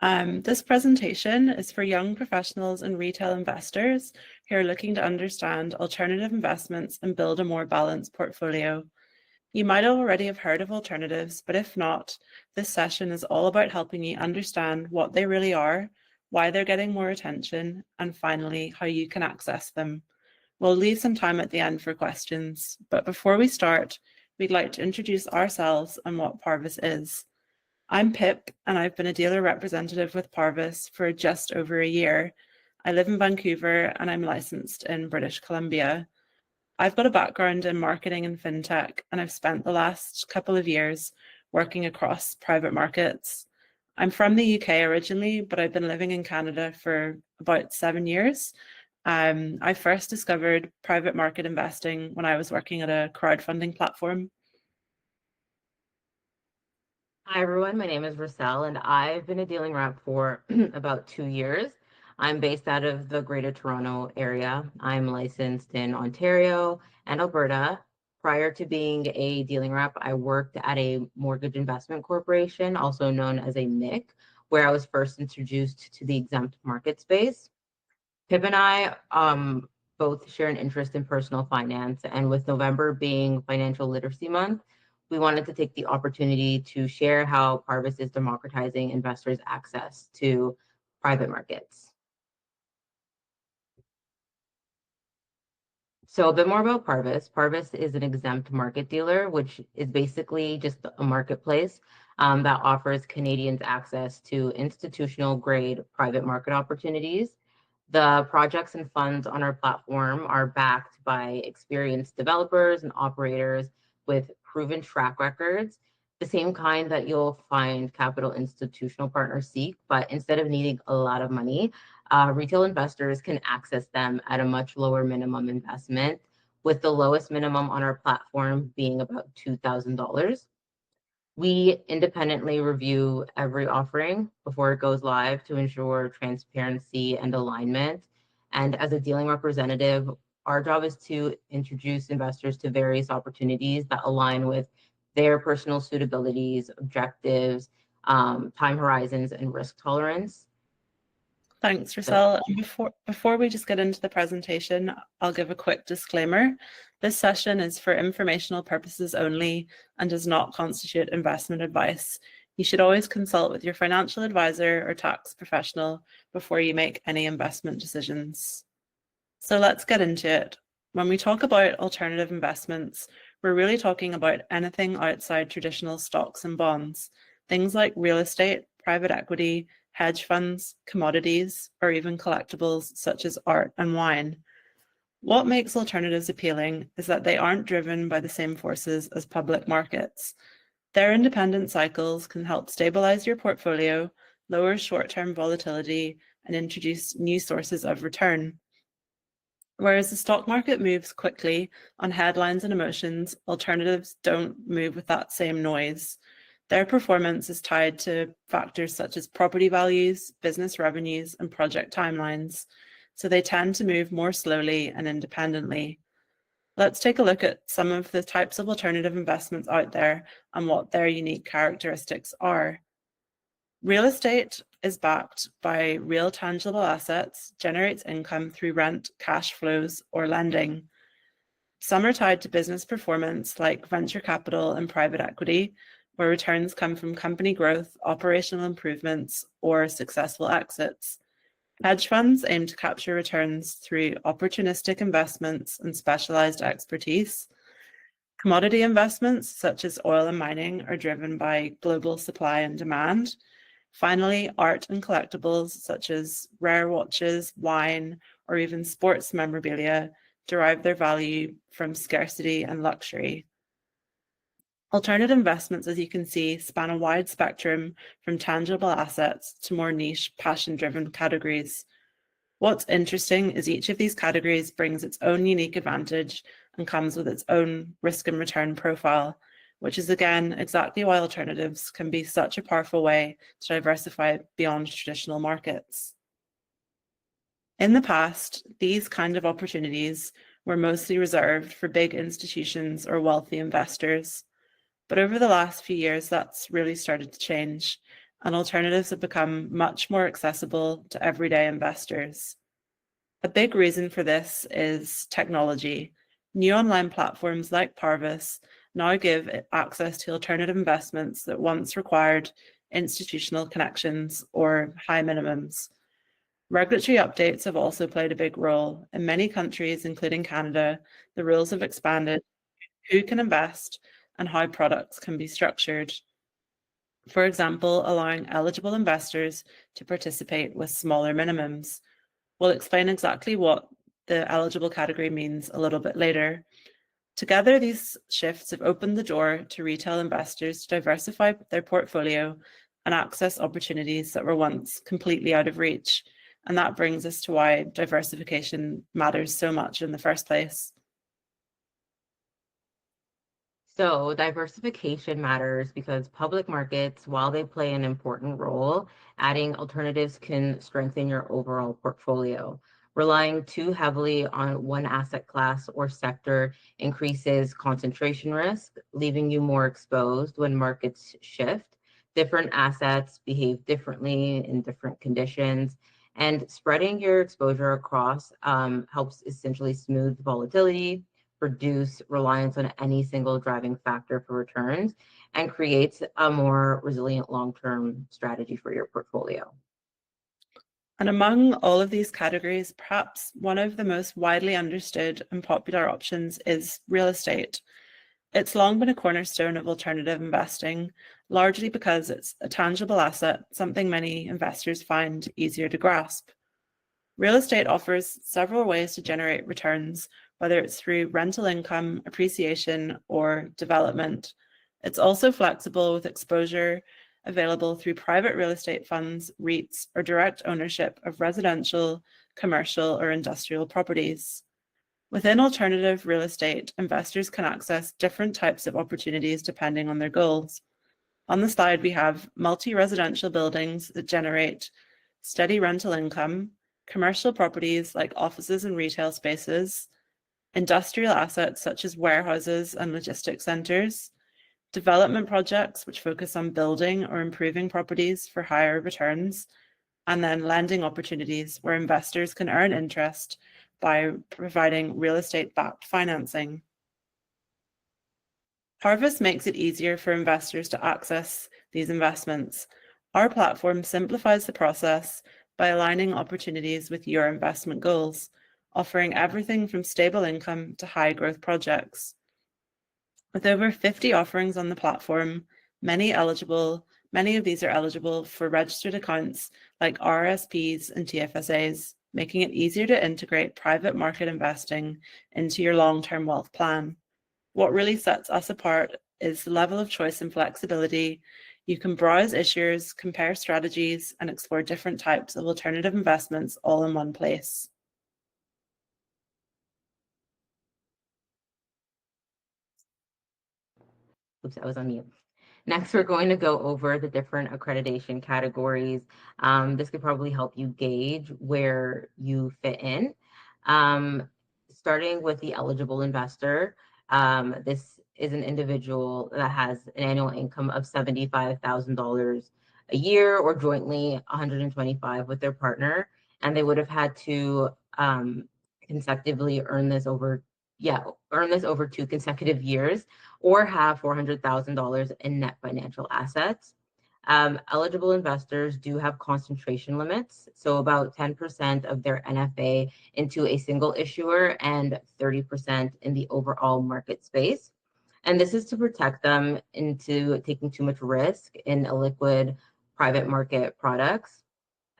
This presentation is for young professionals and retail investors who are looking to understand alternative investments and build a more balanced portfolio. You might already have heard of alternatives, but if not, this session is all about helping you understand what they really are, why they're getting more attention, and finally, how you can access them. We'll leave some time at the end for questions, but before we start, we'd like to introduce ourselves and what Parvis is. I'm Pip, and I've been a dealer representative with Parvis for just over a year. I live in Vancouver, and I'm licensed in British Columbia. I've got a background in marketing and fintech, and I've spent the last couple of years working across private markets. I'm from the UK originally, but I've been living in Canada for about 7 years. I first discovered private market investing when I was working at a crowdfunding platform. Hi, everyone. My name is Rousselle, and I've been a dealing rep for about 2 years. I'm based out of the Greater Toronto area. I'm licensed in Ontario and Alberta. Prior to being a dealing rep, I worked at a mortgage investment corporation, also known as a MIC, where I was first introduced to the exempt market space. Pip and I both share an interest in personal finance, and with November being Financial Literacy Month, we wanted to take the opportunity to share how Parvis is democratizing investors' access to private markets. So a bit more about Parvis. Parvis is an exempt market dealer, which is basically just a marketplace that offers Canadians access to institutional grade private market opportunities. The projects and funds on our platform are backed by experienced developers and operators with proven track records, the same kind that you'll find capital institutional partners seek, but instead of needing a lot of money, retail investors can access them at a much lower minimum investment, with the lowest minimum on our platform being about $2,000. We independently review every offering before it goes live to ensure transparency and alignment. And as a dealing representative, our job is to introduce investors to various opportunities that align with their personal suitabilities, objectives, time horizons, and risk tolerance. Thanks, Rousselle. And before we just get into the presentation, I'll give a quick disclaimer. This session is for informational purposes only and does not constitute investment advice. You should always consult with your financial advisor or tax professional before you make any investment decisions. So let's get into it. When we talk about alternative investments, we're really talking about anything outside traditional stocks and bonds, things like real estate, private equity, hedge funds, commodities, or even collectibles such as art and wine. What makes alternatives appealing is that they aren't driven by the same forces as public markets. Their independent cycles can help stabilize your portfolio, lower short-term volatility, and introduce new sources of return. Whereas the stock market moves quickly on headlines and emotions, alternatives don't move with that same noise. Their performance is tied to factors such as property values, business revenues, and project timelines, so they tend to move more slowly and independently. Let's take a look at some of the types of alternative investments out there and what their unique characteristics are. Real estate is backed by real tangible assets, generates income through rent, cash flows, or lending. Some are tied to business performance, like venture capital and private equity, where returns come from company growth, operational improvements, or successful exits. Hedge funds aim to capture returns through opportunistic investments and specialized expertise. Commodity investments, such as oil and mining, are driven by global supply and demand. Finally, art and collectibles, such as rare watches, wine, or even sports memorabilia, derive their value from scarcity and luxury. Alternative investments, as you can see, span a wide spectrum from tangible assets to more niche, passion-driven categories. What's interesting is each of these categories brings its own unique advantage and comes with its own risk and return profile, which is again exactly why alternatives can be such a powerful way to diversify beyond traditional markets. In the past, these kind of opportunities were mostly reserved for big institutions or wealthy investors. But over the last few years, that's really started to change. and alternatives have become much more accessible to everyday investors. A big reason for this is technology. New online platforms like Parvis now give access to alternative investments that once required institutional connections or high minimums. Regulatory updates have also played a big role. In many countries, including Canada, the rules have expanded who can invest and how products can be structured. For example, allowing eligible investors to participate with smaller minimums. We'll explain exactly what the eligible category means a little bit later. Together, these shifts have opened the door to retail investors to diversify their portfolio and access opportunities that were once completely out of reach. And that brings us to why diversification matters so much in the first place. So diversification matters because public markets, while they play an important role, adding alternatives can strengthen your overall portfolio. Relying too heavily on one asset class or sector increases concentration risk, leaving you more exposed when markets shift. Different assets behave differently in different conditions, and spreading your exposure across helps essentially smooth volatility, reduce reliance on any single driving factor for returns, and creates a more resilient long-term strategy for your portfolio. And among all of these categories, perhaps one of the most widely understood and popular options is real estate. It's long been a cornerstone of alternative investing, largely because it's a tangible asset, something many investors find easier to grasp. Real estate offers several ways to generate returns, whether it's through rental income, appreciation, or development. It's also flexible with exposure available through private real estate funds, REITs, or direct ownership of residential, commercial, or industrial properties. Within alternative real estate, investors can access different types of opportunities depending on their goals. On the slide, we have multi-residential buildings that generate steady rental income, commercial properties like offices and retail spaces, industrial assets such as warehouses and logistics centers, development projects which focus on building or improving properties for higher returns, and then lending opportunities where investors can earn interest by providing real estate-backed financing. Parvis makes it easier for investors to access these investments. Our platform simplifies the process by aligning opportunities with your investment goals, offering everything from stable income to high growth projects. With over 50 offerings on the platform, many of these are eligible for registered accounts like RRSPs and TFSAs, making it easier to integrate private market investing into your long-term wealth plan. What really sets us apart is the level of choice and flexibility. You can browse issuers, compare strategies, and explore different types of alternative investments all in one place. Oops, I was on mute. Next, we're going to go over the different accreditation categories. This could probably help you gauge where you fit in. Starting with the eligible investor, this is an individual that has an annual income of $75,000 a year or jointly $125,000 with their partner, and they would have had to consecutively earn this over 2 consecutive years or have $400,000 in net financial assets. Eligible investors do have concentration limits, so about 10% of their NFA into a single issuer and 30% in the overall market space. And this is to protect them into taking too much risk in illiquid private market products.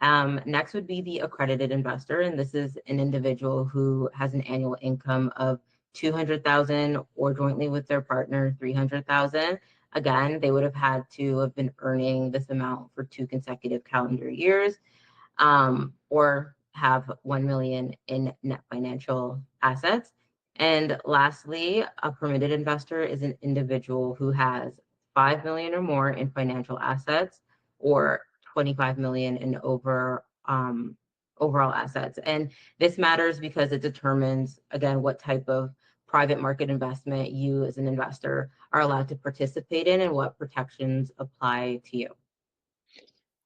Next would be the accredited investor, and this is an individual who has an annual income of $200,000 or jointly with their partner $300,000. Again, they would have had to have been earning this amount for 2 consecutive calendar years, or have 1 million in net financial assets. And lastly, a permitted investor is an individual who has 5 million or more in financial assets or 25 million in overall assets. And this matters because it determines, again, what type of private market investment you as an investor are allowed to participate in and what protections apply to you.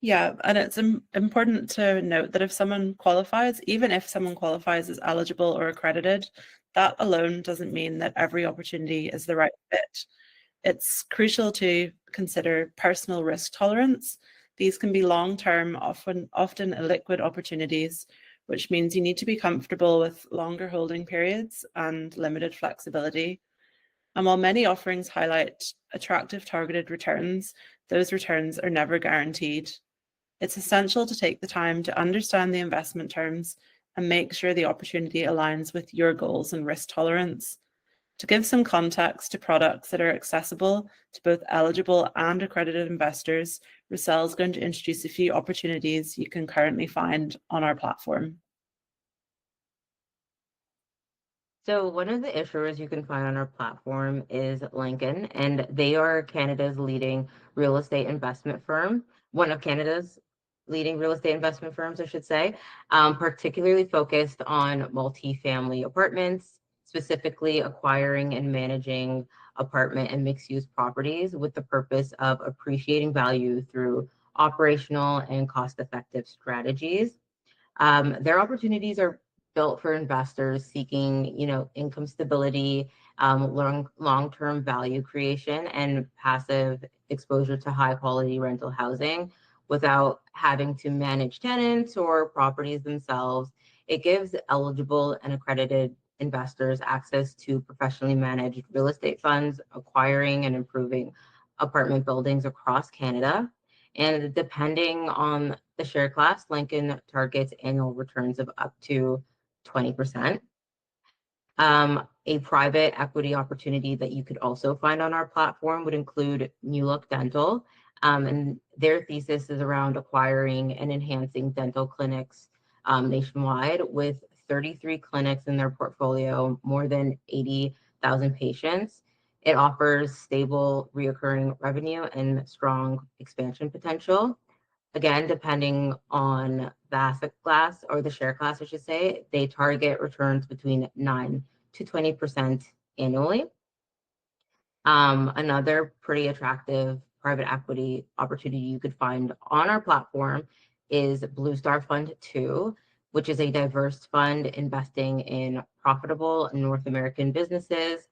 Yeah, and it's important to note that if someone qualifies, even if someone qualifies as eligible or accredited, that alone doesn't mean that every opportunity is the right fit. It's crucial to consider personal risk tolerance. These can be long-term, often illiquid opportunities, which means you need to be comfortable with longer holding periods and limited flexibility. And while many offerings highlight attractive targeted returns, those returns are never guaranteed. It's essential to take the time to understand the investment terms and make sure the opportunity aligns with your goals and risk tolerance. To give some context to products that are accessible to both eligible and accredited investors, Rousselle is going to introduce a few opportunities you can currently find on our platform. So one of the issuers you can find on our platform is Lincoln, and they are Canada's leading real estate investment firm, one of Canada's leading real estate investment firms, I should say, particularly focused on multifamily apartments, specifically acquiring and managing apartment and mixed-use properties with the purpose of appreciating value through operational and cost-effective strategies. Their opportunities are built for investors seeking, income stability, long-term value creation, and passive exposure to high-quality rental housing without having to manage tenants or properties themselves. It gives eligible and accredited investors access to professionally managed real estate funds, acquiring and improving apartment buildings across Canada. And depending on the share class, Lincoln targets annual returns of up to 20%. A private equity opportunity that you could also find on our platform would include New Look Dental. And their thesis is around acquiring and enhancing dental clinics nationwide with 33 clinics in their portfolio, more than 80,000 patients. It offers stable, reoccurring revenue and strong expansion potential. Again, depending on the asset class or the share class, I should say, they target returns between 9 to 20% annually. Another pretty attractive private equity opportunity you could find on our platform is Blue Star Fund 2, which is a diverse fund investing in profitable North American businesses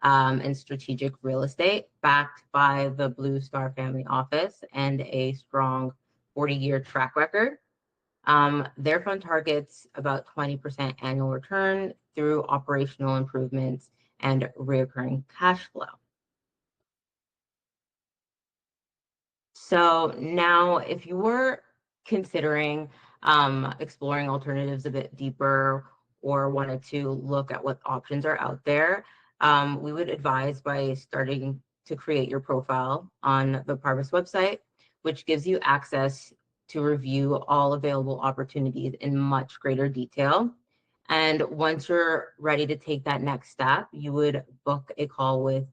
and strategic real estate, backed by the Blue Star family office and a strong 40-year track record. Their fund targets about 20% annual return through operational improvements and recurring cash flow. So now, if you were considering exploring alternatives a bit deeper or wanted to look at what options are out there, we would advise by starting to create your profile on the Parvis website, which gives you access to review all available opportunities in much greater detail. And once you're ready to take that next step, you would book a call with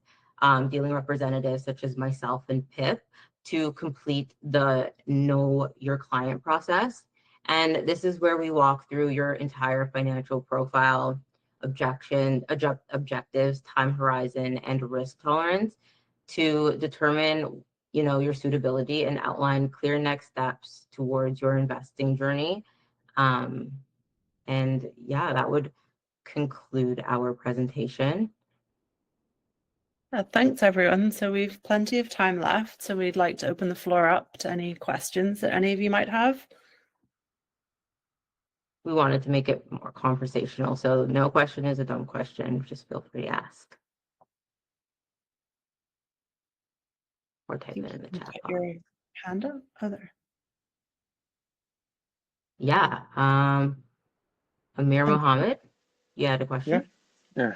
dealing representatives such as myself and Pip to complete the Know Your Client process. And this is where we walk through your entire financial profile, objectives, time horizon, and risk tolerance to determine, your suitability and outline clear next steps towards your investing journey. And yeah, that would conclude our presentation. Thanks, everyone. So we've plenty of time left, so we'd like to open the floor up to any questions that any of you might have. We wanted to make it more conversational, so no question is a dumb question. Just feel free to ask. Or type it in the chat box. Your hand up? Oh, there. Yeah. Amir Mohammed, you had a question? Yeah.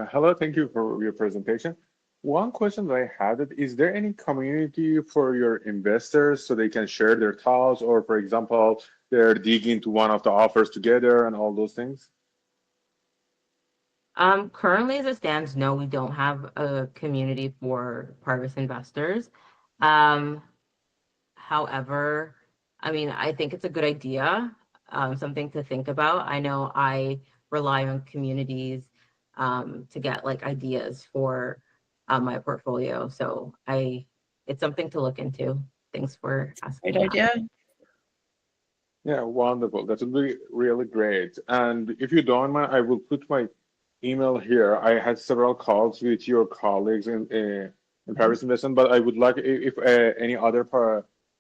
Hello, thank you for your presentation. One question that I had is there any community for your investors so they can share their thoughts, or for example, they're digging into one of the offers together and all those things? Currently, as it stands, no, we don't have a community for Parvis investors. However, I think it's a good idea, something to think about. I know I rely on communities to get ideas for my portfolio. So it's something to look into. Thanks for asking. Great idea. Yeah, wonderful. That would be really great. And if you don't mind, I will put my email here. I had several calls with your colleagues in Paris Investment, but I would like if any other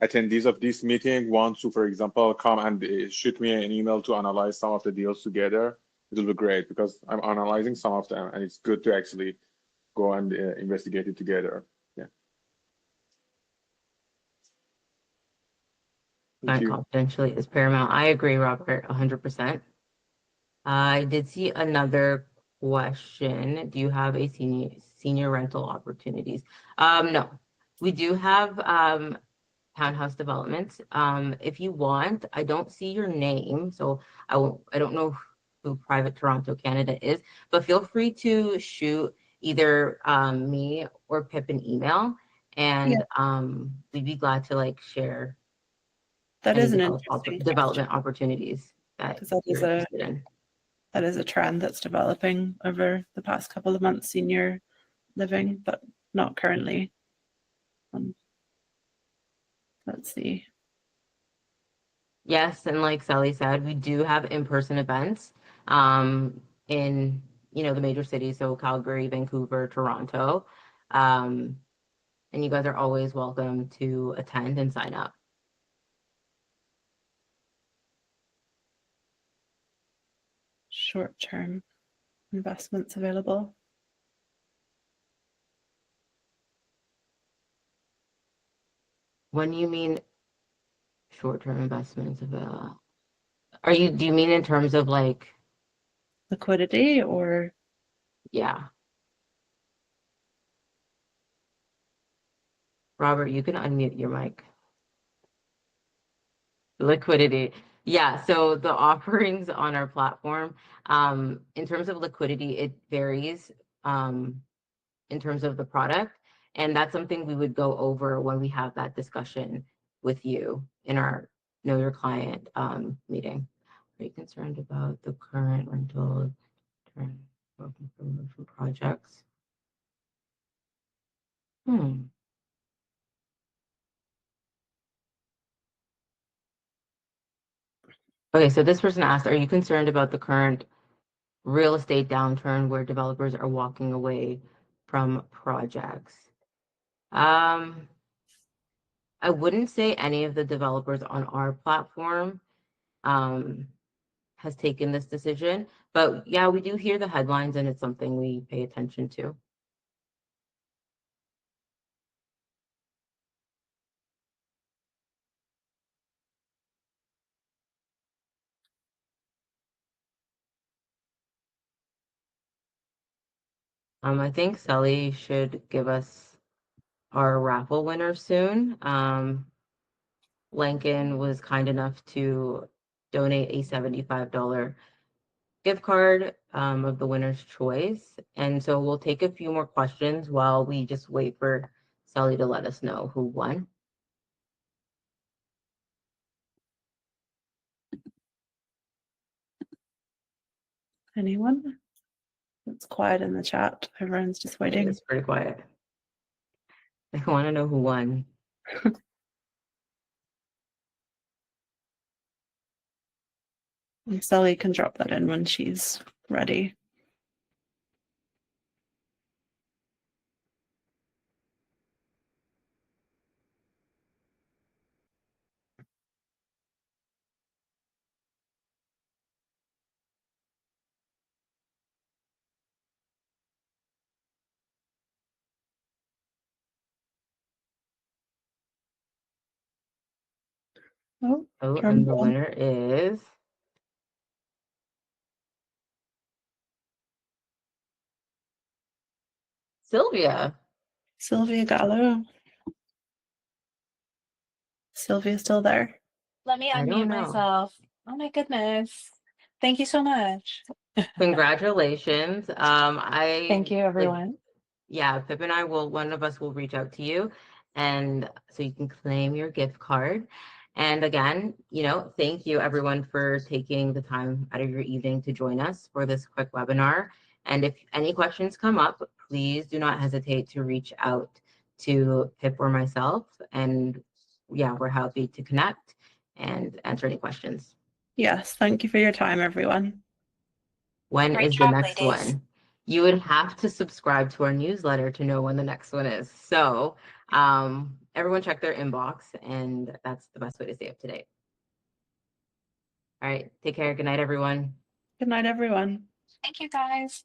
attendees of this meeting want to, for example, come and shoot me an email to analyze some of the deals together, it will be great because I'm analyzing some of them, and it's good to actually go and investigate it together. Yeah. Thank Client you. confidentiality is paramount. I agree, Robert, 100%. I did see another question. Do you have a senior rental opportunities? No, we do have townhouse developments. If you want, I don't see your name, so I don't know who Private Toronto Canada is, but feel free to shoot either me or Pip an email, and we'd be glad to like share That any is an interesting development opportunities that because that you're is interested in. that is a trend that's developing over the past couple of months, senior living, but not currently. Let's see. Yes, and like Sally said, we do have in-person events in the major cities, so Calgary, Vancouver, Toronto. And you guys are always welcome to attend and sign up. Short-term investments available. When you mean short-term investments available, do you mean in terms of like Liquidity or? Yeah. Robert, you can unmute your mic. Liquidity. Yeah, so the offerings on our platform, in terms of liquidity, it varies in terms of the product. And that's something we would go over when we have that discussion with you in our Know Your Client meeting. Are you concerned about the current rental term from projects? Okay, so this person asked, are you concerned about the current real estate downturn where developers are walking away from projects? I wouldn't say any of the developers on our platform has taken this decision, but yeah, we do hear the headlines and it's something we pay attention to. I think Sally should give us our raffle winner soon. Lincoln was kind enough to donate a $75 gift card of the winner's choice. And so we'll take a few more questions while we just wait for Sally to let us know who won. Anyone? It's quiet in the chat. Everyone's just waiting. It's pretty quiet. I want to know who won. And Sally can drop that in when she's ready. Oh, and the winner is Sylvia. Sylvia Gallo. Sylvia still there? Let me unmute myself. Oh my goodness. Thank you so much. Congratulations. Thank you, everyone. Yeah, Pip and I one of us will reach out to you and so you can claim your gift card. And again, thank you everyone for taking the time out of your evening to join us for this quick webinar. And if any questions come up, please do not hesitate to reach out to Pip or myself. And yeah, we're happy to connect. and answer any questions. Yes, thank you for your time, everyone. When Great is the job, next ladies. one? You would have to subscribe to our newsletter to know when the next one is. So everyone check their inbox, and that's the best way to stay up to date. All right, take care. Good night, everyone. Good night, everyone. Thank you, guys.